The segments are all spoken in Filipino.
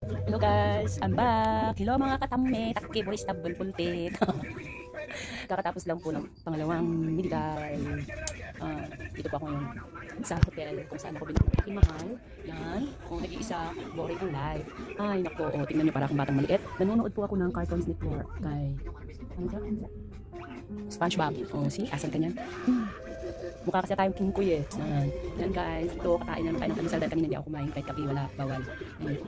Hello guys, I'm back. Hello mga katame, takki boys tabon pulpit. Kakatapos lang po ng pangalawang medical. Dito po ako ngayon sa hotel kung saan ako binili aking mahal. Yan, kung nag-iisa, boring ang life. Ay nako, tingnan niyo para akong batang maliit. Nanonood po ako ng Cartoons Network kay, ano siya? SpongeBob. See, asan ka niyan? Mukha kasi tayong King Kuy eh. Yan guys, ito kakain naman tayo ng kamisal dahil kanina hindi ako kumain kahit kape, wala, bawal.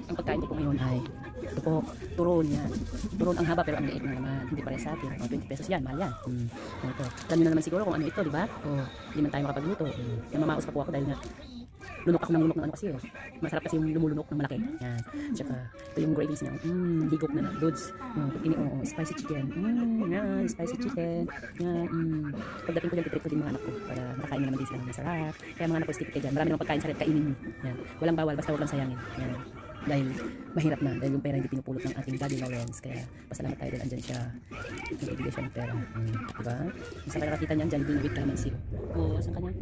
Ang pagkain ko po ngayon ay ito po, turon yan. Turon ang haba pero ang liit na naman. Hindi pares sa atin. 20 pesos yan, mahal yan. Ito. Alam nyo na naman siguro kung ano ito, di ba? Hindi man tayo makapagluto. Namamaos pa po ako dahil nga lunok ako ng lunok ng ano kasi eh. Masarap kasi yung lumulunok ng malaki. Yan. Tsaka ito yung gravies niya. Higop na goods. Spicy chicken. Yan, spicy chicken. Yan. Pagdating ko dyan, titrik ko din mga anak ko para makakain na naman din sila ng masarap. Kaya mga anak ko, stipid kayo dyan. Marami namang pagkain sarap, kainin nyo. Yan. Walang bawal, basta huwag lang sayangin. Yan. Dahil mahirap na, dahil yung pera hindi pinupulot ng ating Daddy Lawrence. Kaya pasalamat tayo dahil andyan siya. Nagbibigay siya ng pera. Diba? Saan ka nakakita niyan dyan, binawit ka naman siya. Saan ka niya?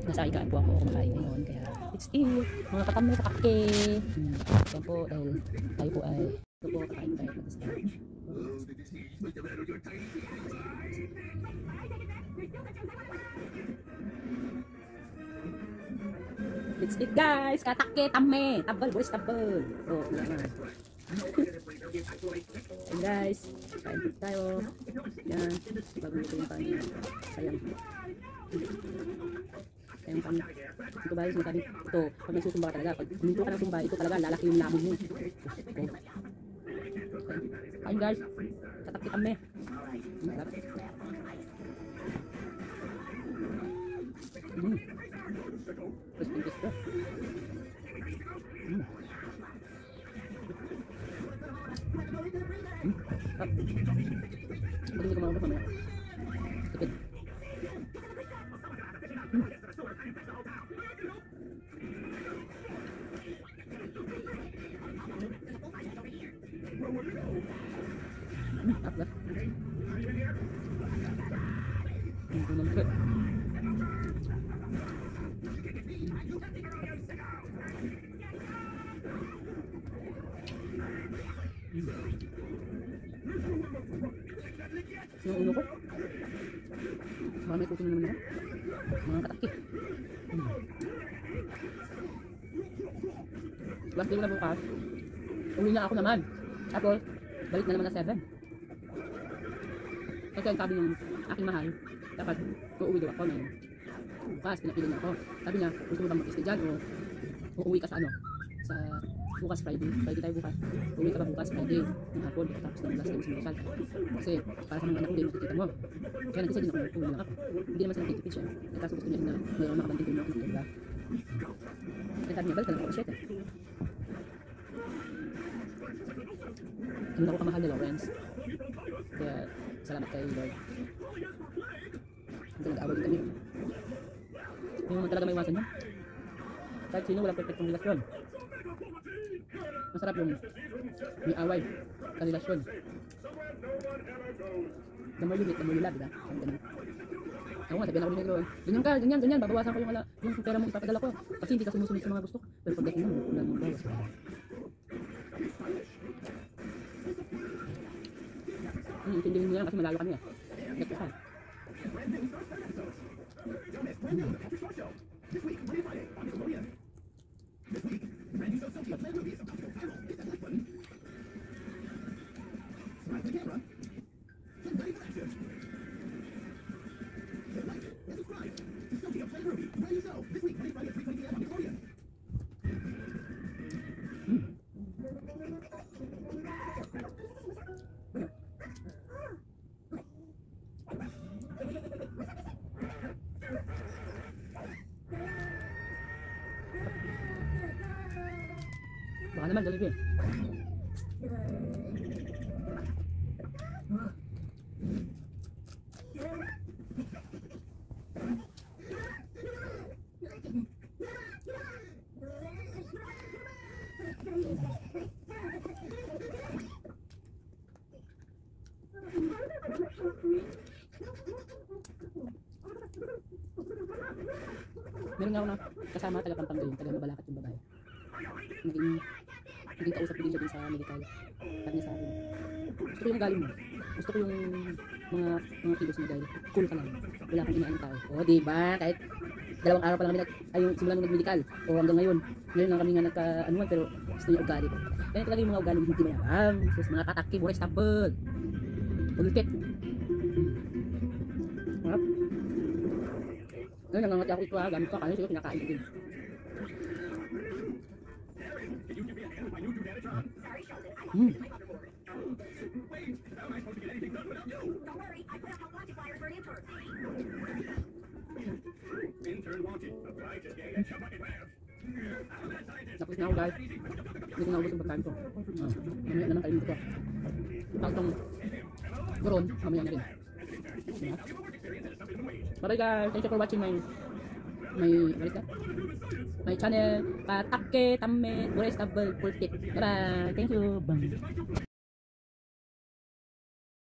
Nasa ikaan po ako kumakain ngayon. Kaya it's it. Mga katamay sa kake. Yan po, dahil tayo po ay ito po, kakain tayo. It's it guys, katake, tame, tabal, boys, tabal. Yan na. Yan guys, kain po tayo. Yan, bago-luto yung panin. Sayang. Sayang panin. Ito ba yung sinasabi? Ito, pag nagsusumba ka talaga, pag huminto ka ng sumba, ito talaga, lalaki yung lamon mo. Kain guys, katake, tame. Gusto. Hindi ko maubos mamaya. Tipid. Up. Yung ulo ko baka may kutin na naman ako mga kataki. Last day na bukas uwi na ako naman tapos balik na naman na 7 kasi ang sabi ng aking mahal dapat uuwi daw ako ngayon bukas. Pinapili na ako, sabi niya gusto mo bang mag-stay dyan o uuwi ka sa ano sa bukas Friday tayo bukas. Uwi ka ba bukas Friday ng hapon tapos ng last time sa Rizal kasi para sa mga anak ko din makikita mo. Kaya nag-isa din ako uwi lang ako. Hindi naman sa nagtitipid siya kaso gusto niya na mayroon makabanding din ako ng diba. Kaya sabi niya balik ka lang ako 7. Yun ako kamahal ni Lawrence kaya salamat kay Lord. Hindi nag-awal din kami. Hindi mo talaga may iwasan yan kahit sino walang perfectong relasyon. Masarap yung may away sa relasyon. The more you hate, the more you love, diba? Ang ganun. Ako nga, sabihan ako ni Negro, ganyan, babawasan ko yung pera mo ipapadala ko. Kasi hindi ka sumusunod sa mga gusto. Pero pagdating mo, wala mong bawas. Intindihin mo yan kasi malayo kami eh. Nagpasal. Baka naman, Jollibee. Meron nga ako na kasama taga Pampanga yun, taga Mabalacat yung babae. Naging Hindi kausap ko din siya din sa medical. Sabi niya sa akin, gusto ko yung galing mo. Gusto ko yung mga kilos mo dahil cool ka lang. Wala kang inaano tao. O, diba? Kahit dalawang araw pa lang kami simulan mo nag-medical. O hanggang ngayon. Ngayon lang kami nga nagka-anuan pero gusto niya ugali ko. Kaya talaga yung mga ugali hindi mayabang. Sus, mga kataki, buhay stabel. Ulkit. Harap. Ngayon, nangangati ako ito ha. Gamit ko, kaya siguro kinakain ko din. Tapos na ako guys. Hindi ko naubos ang pagkain ko. Mamaya naman kainin ko to. Tapos itong goron, mamaya na rin. Bye guys, thank you for watching my channel. Patake, tamme, buhay stabel, pultit. Bye bye, thank you. Bye.